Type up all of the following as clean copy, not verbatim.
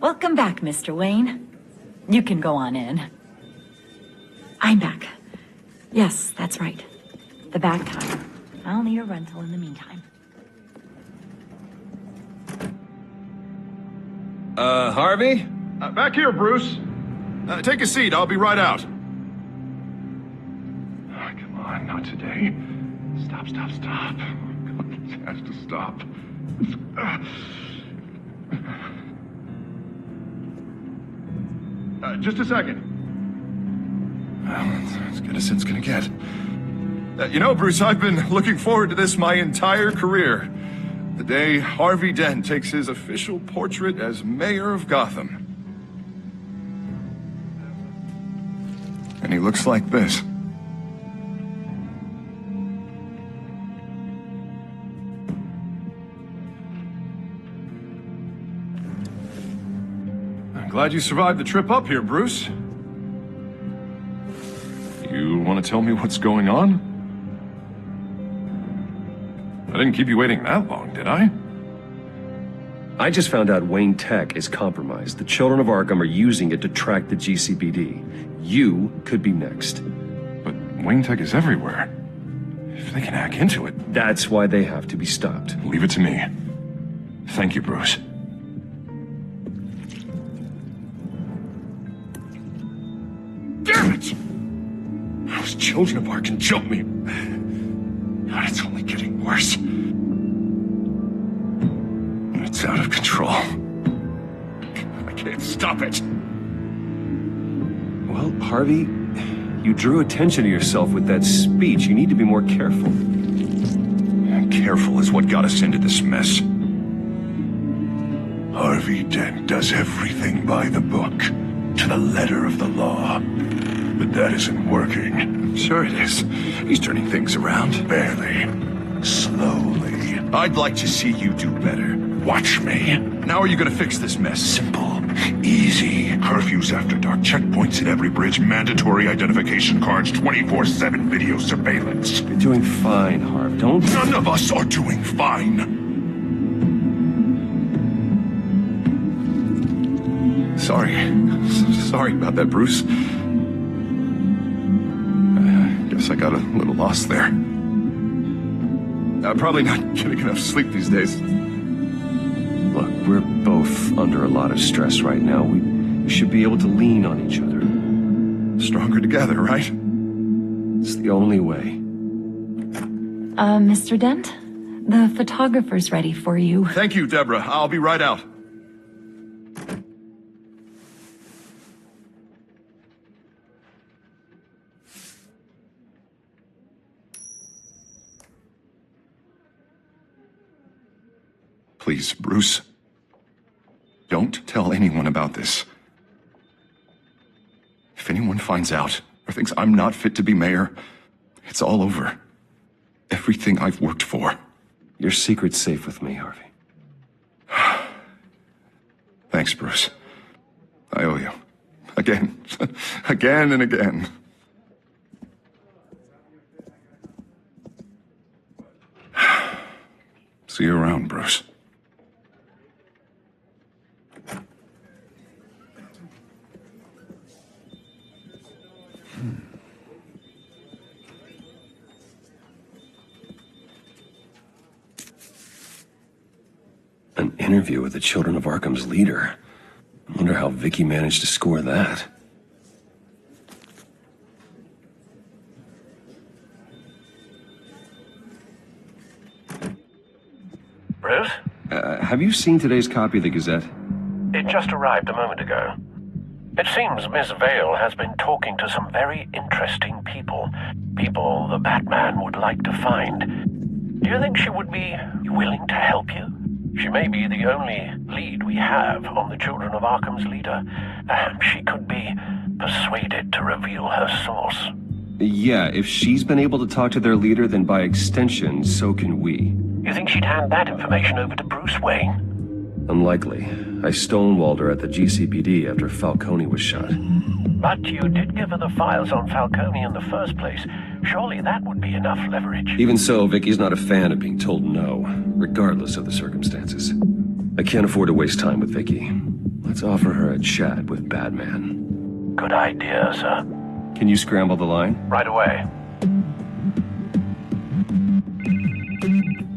Welcome back, Mr. Wayne. You can go on in. I'm back. Yes, that's right. The back tire. I'll need a rental in the meantime. Harvey? Back here, Bruce. Take a seat. I'll be right out. Come on, not today. Stop. God, this has to stop. Just a second. Well, it's as good as it's gonna get. You know, Bruce, I've been looking forward to this my entire career. The day Harvey Dent takes his official portrait as mayor of Gotham. And he looks like this. I'm glad you survived the trip up here, Bruce. You want to tell me what's going on? I didn't keep you waiting that long, did I? I just found out Wayne Tech is compromised. The children of Arkham are using it to track the GCPD. You could be next. But Wayne Tech is everywhere. If they can hack into it... That's why they have to be stopped. Leave it to me. Thank you, Bruce. Damn it! Those children of Arkham jumped me. God, it's only getting worse. It's out of control. I can't stop it. Well, Harvey, you drew attention to yourself with that speech. You need to be more careful. Careful is what got us into this mess. Harvey Dent does everything by the book, to the letter of the law. But that isn't working. Sure it is. He's turning things around. Barely. Slowly. I'd like to see you do better. Watch me. Now are you gonna fix this mess? Simple. Easy. Curfews after dark, checkpoints at every bridge, mandatory identification cards, 24/7 video surveillance. You're doing fine, Harv. Don't... None of us are doing fine. Sorry about that, Bruce. Guess I got a little lost there. I'm probably not getting enough sleep these days. Look, we're both under a lot of stress right now. We should be able to lean on each other. Stronger together, right? It's the only way. Mr. Dent? The photographer's ready for you. Thank you, Deborah. I'll be right out. Please, Bruce. Don't tell anyone about this. If anyone finds out or thinks I'm not fit to be mayor, it's all over. Everything I've worked for. Your secret's safe with me, Harvey. Thanks, Bruce. I owe you. Again. Again and again. See you around, Bruce. An interview with the Children of Arkham's leader. I wonder how Vicky managed to score that. Bruce? Have you seen today's copy of the Gazette? It just arrived a moment ago. It seems Miss Vale has been talking to some very interesting people. People the Batman would like to find. Do you think she would be willing to help you? She may be the only lead we have on the Children of Arkham's leader. She could be persuaded to reveal her source. Yeah, if she's been able to talk to their leader, then by extension, so can we. You think she'd hand that information over to Bruce Wayne? Unlikely. I stonewalled her at the GCPD after Falcone was shot. But you did give her the files on Falcone in the first place. Surely that would be enough leverage. Even so, Vicky's not a fan of being told no, regardless of the circumstances. I can't afford to waste time with Vicky. Let's offer her a chat with Batman. Good idea, sir. Can you scramble the line? Right away.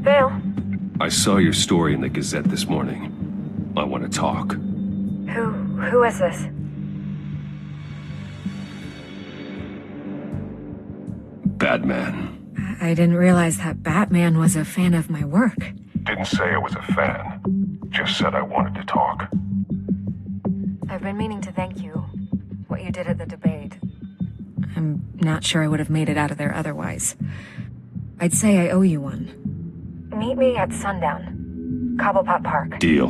Vale, I saw your story in the Gazette this morning. I want to talk. who is this? Batman. I didn't realize that Batman was a fan of my work. Didn't say I was a fan. Just said I wanted to talk. I've been meaning to thank you. What you did at the debate. I'm not sure I would have made it out of there otherwise. I'd say I owe you one. Meet me at sundown. Cobblepot Park. Deal.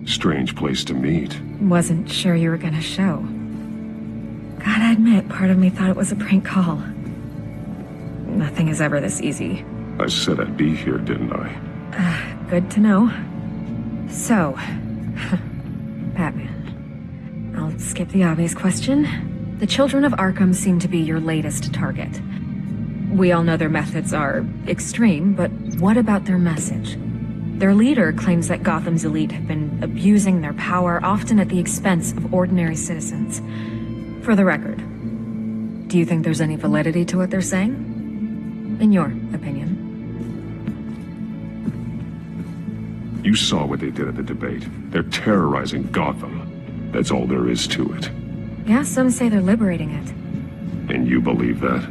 Strange place to meet. Wasn't sure you were gonna show. Gotta admit, part of me thought it was a prank call. Nothing is ever this easy. I said I'd be here, didn't I? Good to know. So, Batman. I'll skip the obvious question. The children of Arkham seem to be your latest target. We all know their methods are extreme, but what about their message? Their leader claims that Gotham's elite have been abusing their power, often at the expense of ordinary citizens. For the record, do you think there's any validity to what they're saying? In your opinion? You saw what they did at the debate. They're terrorizing Gotham. That's all there is to it. Yeah, some say they're liberating it. And you believe that?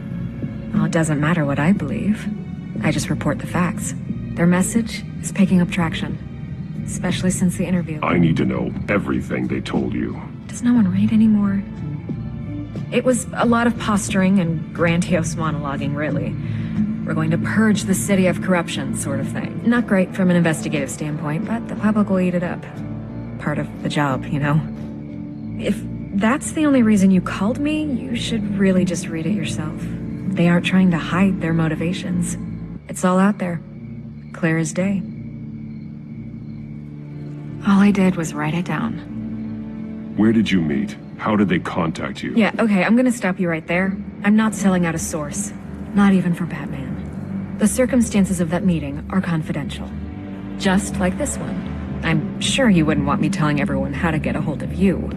Well, it doesn't matter what I believe. I just report the facts. Their message is picking up traction, especially since the interview. I need to know everything they told you. Does no one read anymore? It was a lot of posturing and grandiose monologuing, really. We're going to purge the city of corruption, sort of thing. Not great from an investigative standpoint, but the public will eat it up. Part of the job, you know? If that's the only reason you called me, you should really just read it yourself. They aren't trying to hide their motivations. It's all out there. Clear as day. All I did was write it down. Where did you meet? How did they contact you? Yeah, okay, I'm gonna stop you right there. I'm not selling out a source. Not even for Batman. The circumstances of that meeting are confidential. Just like this one. I'm sure you wouldn't want me telling everyone how to get a hold of you.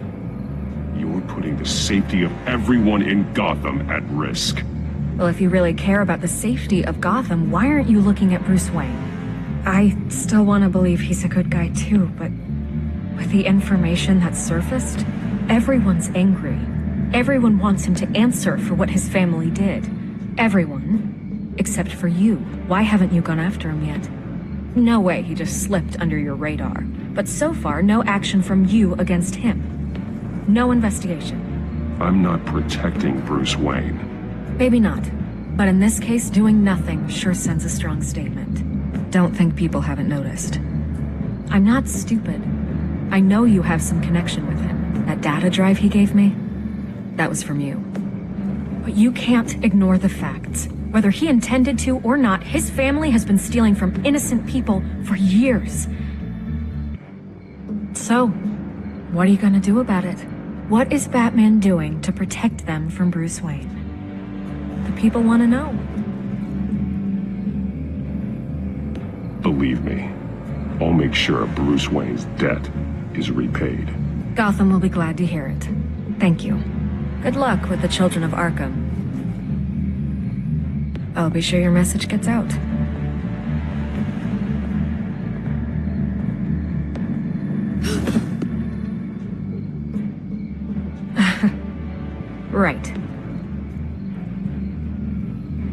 You're putting the safety of everyone in Gotham at risk. Well, if you really care about the safety of Gotham, why aren't you looking at Bruce Wayne? I still want to believe he's a good guy too, but with the information that surfaced, everyone's angry. Everyone wants him to answer for what his family did. Everyone, except for you. Why haven't you gone after him yet? No way he just slipped under your radar. But so far, no action from you against him. No investigation. I'm not protecting Bruce Wayne. Maybe not. But in this case, doing nothing sure sends a strong statement. Don't think people haven't noticed. I'm not stupid. I know you have some connection with him. That data drive he gave me, that was from you. But you can't ignore the facts. Whether he intended to or not, his family has been stealing from innocent people for years. So, what are you gonna do about it? What is Batman doing to protect them from Bruce Wayne? The people want to know. Believe me, I'll make sure Bruce Wayne's debt is repaid. Gotham will be glad to hear it. Thank you. Good luck with the children of Arkham. I'll be sure your message gets out. Right.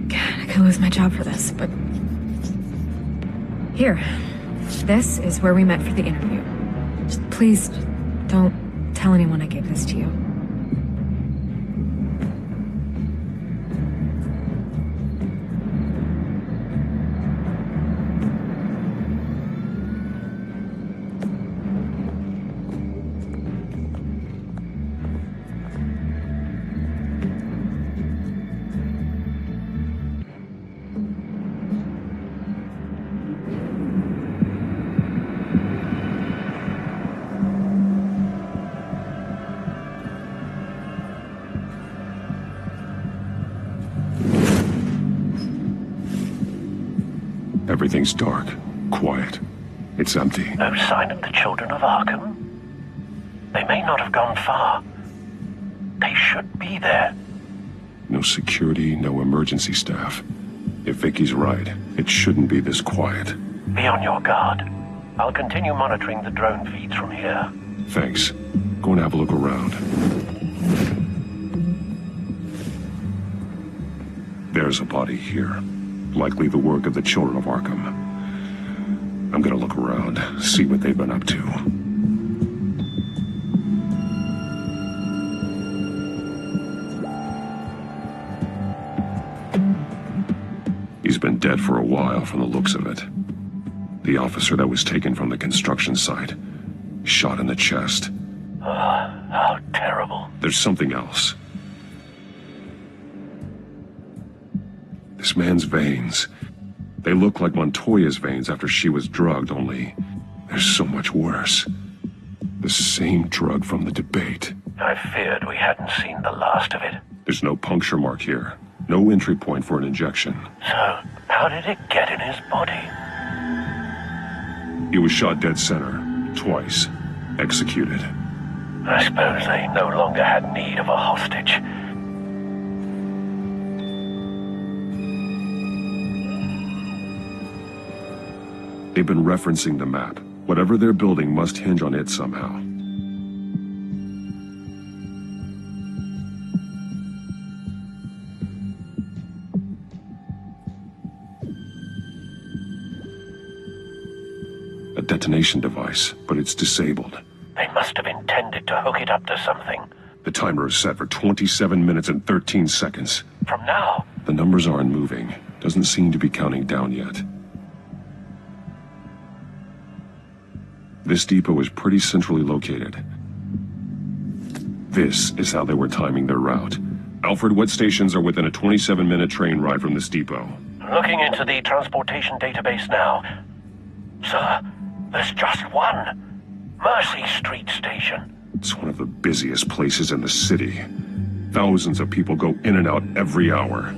God, I could lose my job for this, but... Here. This is where we met for the interview. Just please, don't tell anyone I gave this to you. Everything's dark, quiet. It's empty. No sign of the children of Arkham? They may not have gone far. They should be there. No security, no emergency staff. If Vicky's right, it shouldn't be this quiet. Be on your guard. I'll continue monitoring the drone feeds from here. Thanks. Go and have a look around. There's a body here. Likely the work of the children of Arkham. I'm gonna look around, see what they've been up to. He's been dead for a while from the looks of it. The officer that was taken from the construction site. Shot in the chest. How terrible. There's something else. This man's veins. They look like Montoya's veins after she was drugged, only they're so much worse. The same drug from the debate. I feared we hadn't seen the last of it. There's no puncture mark here. No entry point for an injection. So, how did it get in his body? He was shot dead center. Twice. Executed. I suppose they no longer had need of a hostage. They've been referencing the map. Whatever they're building must hinge on it somehow. A detonation device, but it's disabled. They must have intended to hook it up to something. The timer is set for 27 minutes and 13 seconds. From now? The numbers aren't moving. Doesn't seem to be counting down yet. This depot is pretty centrally located. This is how they were timing their route. Alfred, what stations are within a 27-minute train ride from this depot? Looking into the transportation database now. Sir, there's just one. Mercy Street Station. It's one of the busiest places in the city. Thousands of people go in and out every hour.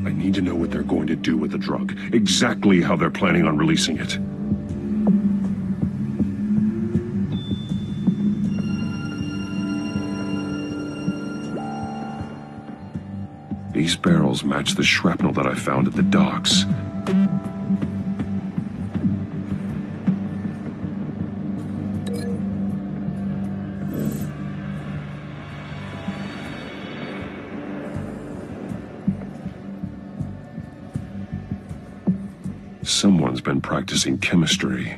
I need to know what they're going to do with the drug. Exactly how they're planning on releasing it. These barrels match the shrapnel that I found at the docks. Someone's been practicing chemistry.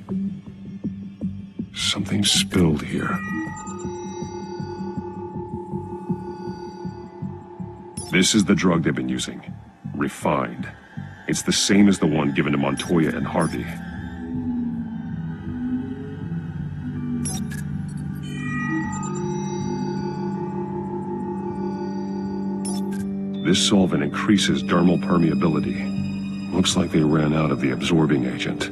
Something spilled here. This is the drug they've been using. Refined. It's the same as the one given to Montoya and Harvey. This solvent increases dermal permeability. Looks like they ran out of the absorbing agent.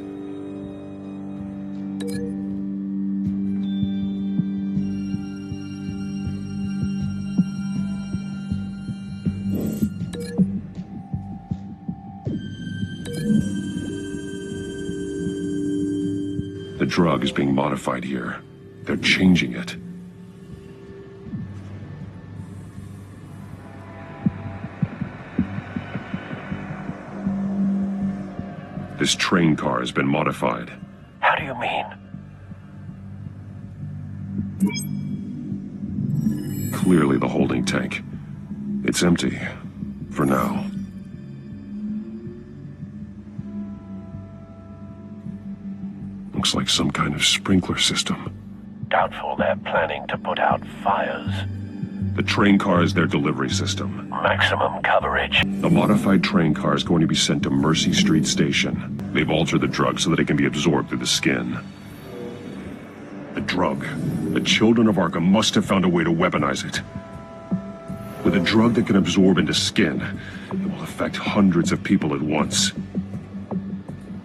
The drug is being modified here. They're changing it. This train car has been modified. How do you mean? Clearly the holding tank. It's empty. For now. Looks like some kind of sprinkler system. Doubtful they're planning to put out fires. The train car is their delivery system. Maximum coverage. The modified train car is going to be sent to Mercy Street Station. They've altered the drug so that it can be absorbed through the skin. The drug. The children of Arkham must have found a way to weaponize it. With a drug that can absorb into skin, it will affect hundreds of people at once.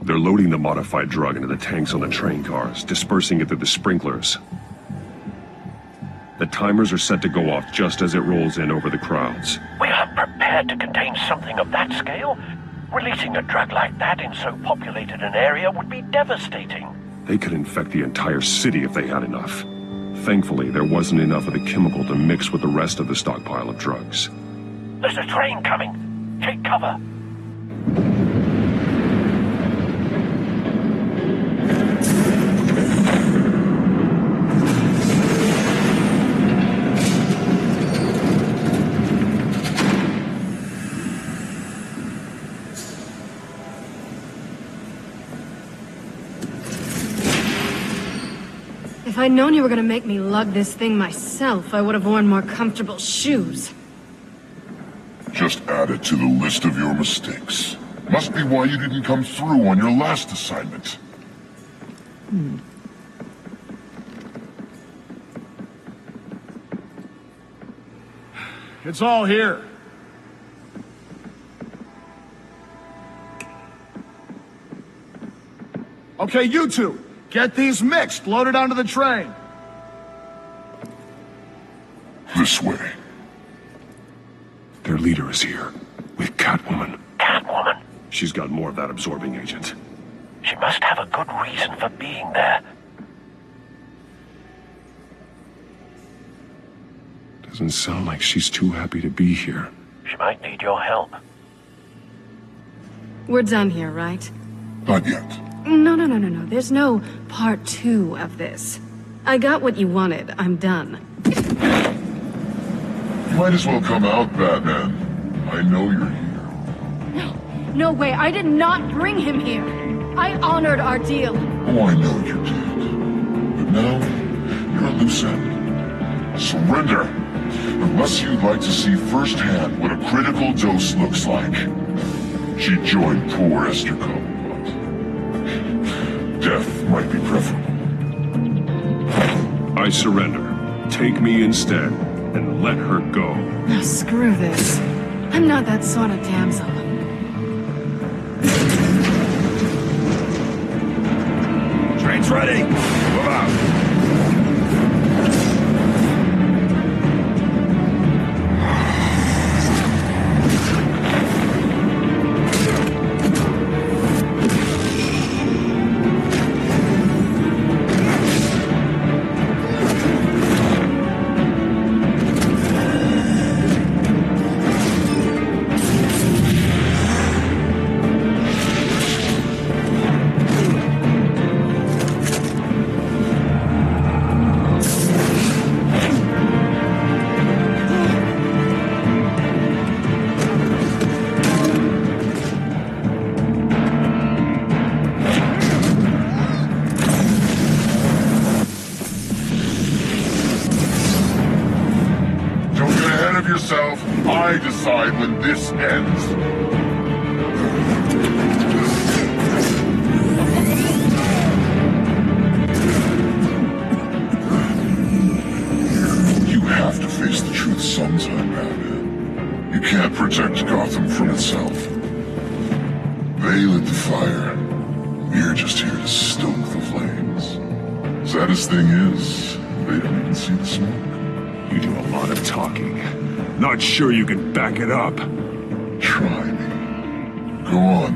They're loading the modified drug into the tanks on the train cars, dispersing it through the sprinklers. The timers are set to go off just as it rolls in over the crowds. We aren't prepared to contain something of that scale. Releasing a drug like that in so populated an area would be devastating. They could infect the entire city if they had enough. Thankfully, there wasn't enough of the chemical to mix with the rest of the stockpile of drugs. There's a train coming. Take cover. If I'd known you were gonna make me lug this thing myself, I would have worn more comfortable shoes. Just add it to the list of your mistakes. Must be why you didn't come through on your last assignment. It's all here. Okay, you two, get these mixed, loaded onto the train. This way. Their leader is here, with Catwoman. Catwoman? She's got more of that absorbing agent. She must have a good reason for being there. Doesn't sound like she's too happy to be here. She might need your help. We're done here, right? Not yet. No. There's no part 2 of this. I got what you wanted. I'm done. You might as well come out, Batman. I know you're here. No way. I did not bring him here. I honored our deal. Oh, I know you did. But now, you're a loose end. Surrender. Unless you'd like to see firsthand what a critical dose looks like. She joined poor Esther Cobb, but death might be preferable. I surrender. Take me instead, and let her go. Now screw this. I'm not that sort of damsel. Train's ready. Move out. I decide when this ends. You have to face the truth sometime, Batman. You can't protect Gotham from itself. They lit the fire. We're just here to stoke the flames. Saddest thing is, they don't even see the smoke. You do a lot of talking. Not sure you can back it up. Try me. Go on.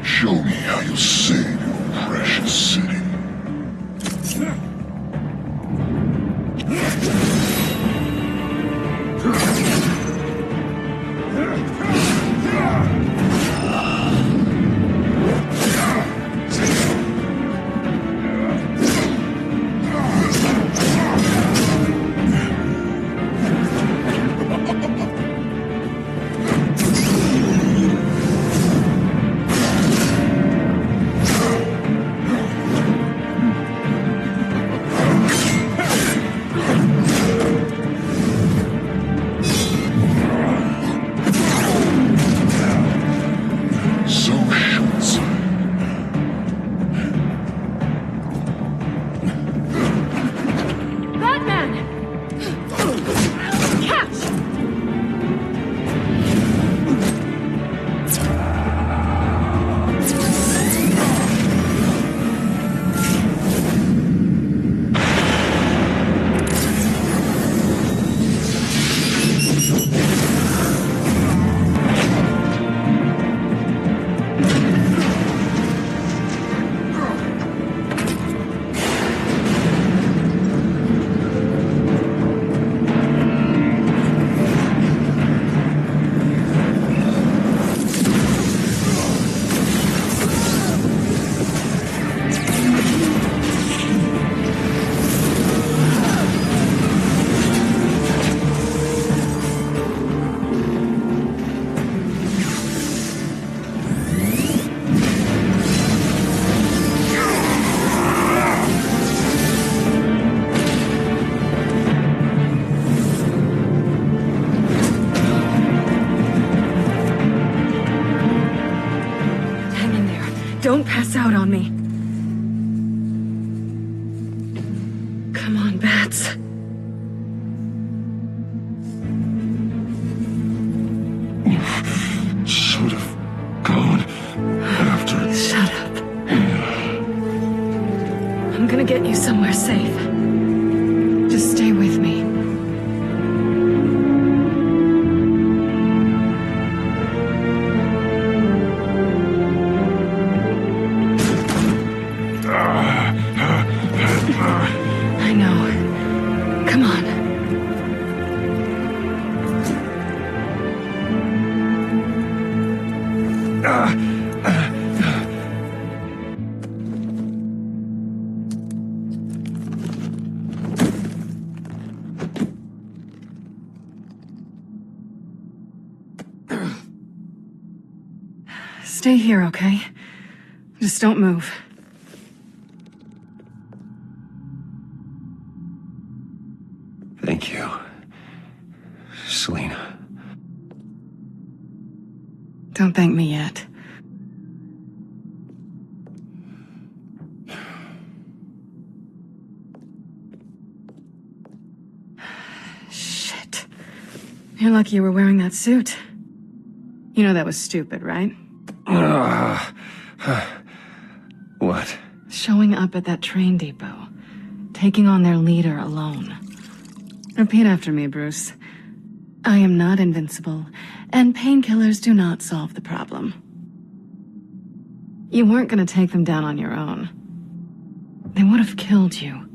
Show me how you save your precious city. Don't pass out on me. Come on, Bats. Should have gone after... Shut up. I'm gonna get you somewhere safe. Just stay with me. I know. Come on. Stay here, okay? Just don't move. Thank you, Selena. Don't thank me yet. Shit. You're lucky you were wearing that suit. You know that was stupid, right? What? Showing up at that train depot. Taking on their leader alone. Repeat after me, Bruce. I am not invincible, and painkillers do not solve the problem. You weren't gonna take them down on your own. They would have killed you.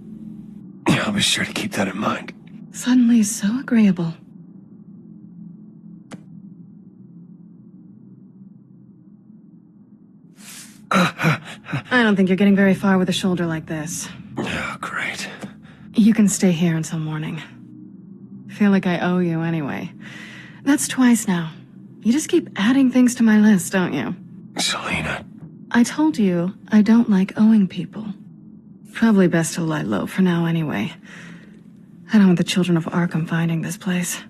I'll be sure to keep that in mind. Suddenly so agreeable. I don't think you're getting very far with a shoulder like this. Oh, great. You can stay here until morning. Feel like I owe you anyway. That's twice now. You just keep adding things to my list, don't you? Selena. I told you I don't like owing people. Probably best to lie low for now anyway. I don't want the children of Arkham finding this place.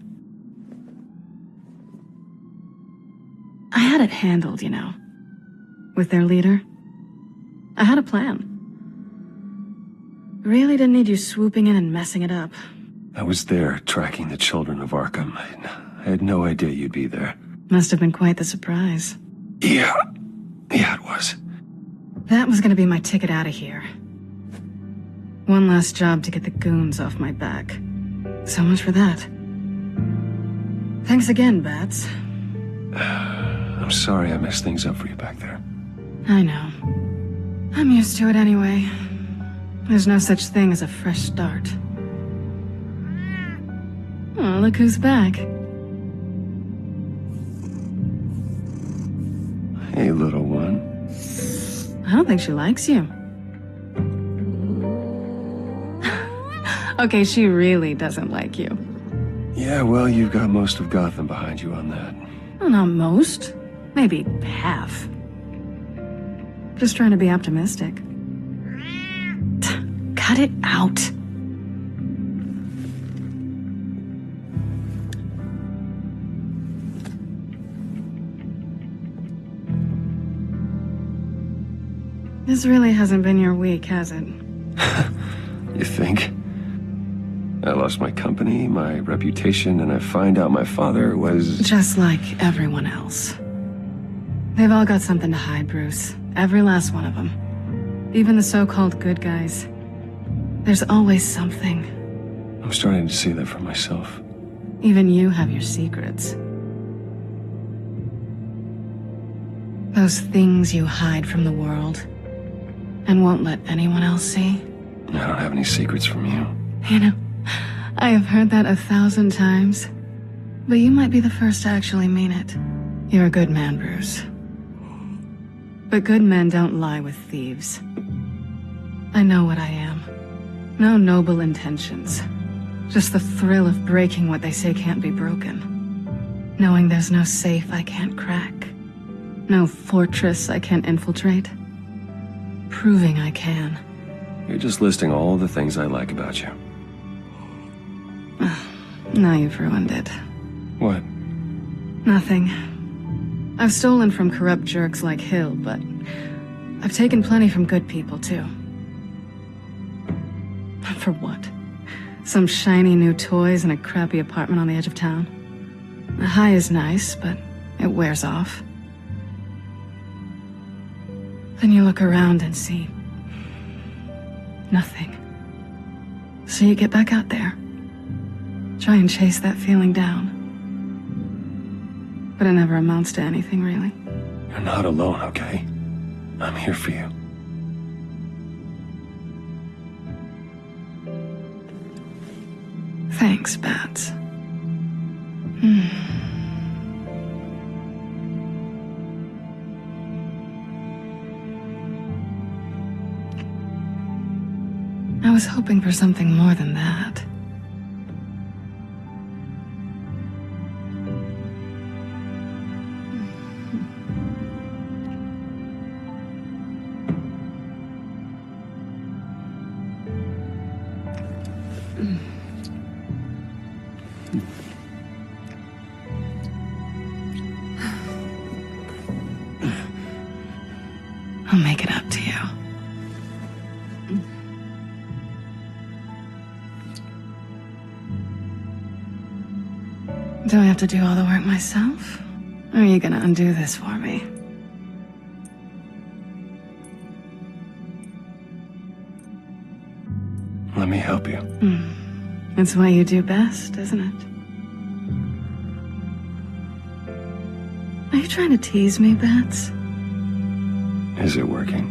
I had it handled, you know. With their leader. I had a plan. Really didn't need you swooping in and messing it up. I was there tracking the children of Arkham. I had no idea you'd be there. Must have been quite the surprise. Yeah. Yeah, it was. That was gonna be my ticket out of here. One last job to get the goons off my back. So much for that. Thanks again, Bats. I'm sorry I messed things up for you back there. I know. I'm used to it anyway. There's no such thing as a fresh start. Oh, look who's back. Hey, little one. I don't think she likes you. Okay, she really doesn't like you. Yeah, well, you've got most of Gotham behind you on that. Well, not most. Maybe half. Just trying to be optimistic. Cut it out. This really hasn't been your week, has it? You think? I lost my company, my reputation, and I find out my father was... Just like everyone else. They've all got something to hide, Bruce. Every last one of them. Even the so-called good guys. There's always something. I'm starting to see that for myself. Even you have your secrets. Those things you hide from the world and won't let anyone else see. I don't have any secrets from you. You know, I have heard that 1,000 times, but you might be the first to actually mean it. You're a good man, Bruce. But good men don't lie with thieves. I know what I am. No noble intentions. Just the thrill of breaking what they say can't be broken. Knowing there's no safe I can't crack. No fortress I can't infiltrate. Proving I can. You're just listing all the things I like about you. Now you've ruined it. What? Nothing. I've stolen from corrupt jerks like Hill, but I've taken plenty from good people, too. For what? Some shiny new toys and a crappy apartment on the edge of town? The high is nice, but it wears off. Then you look around and see nothing. So you get back out there. Try and chase that feeling down. But it never amounts to anything, really. You're not alone, okay? I'm here for you. Thanks, Bats. I was hoping for something more than that. I'll make it up to you. Do I have to do all the work myself? Or are you gonna undo this for me? Let me help you. It's what you do best, isn't it? Are you trying to tease me, Bats? Is it working?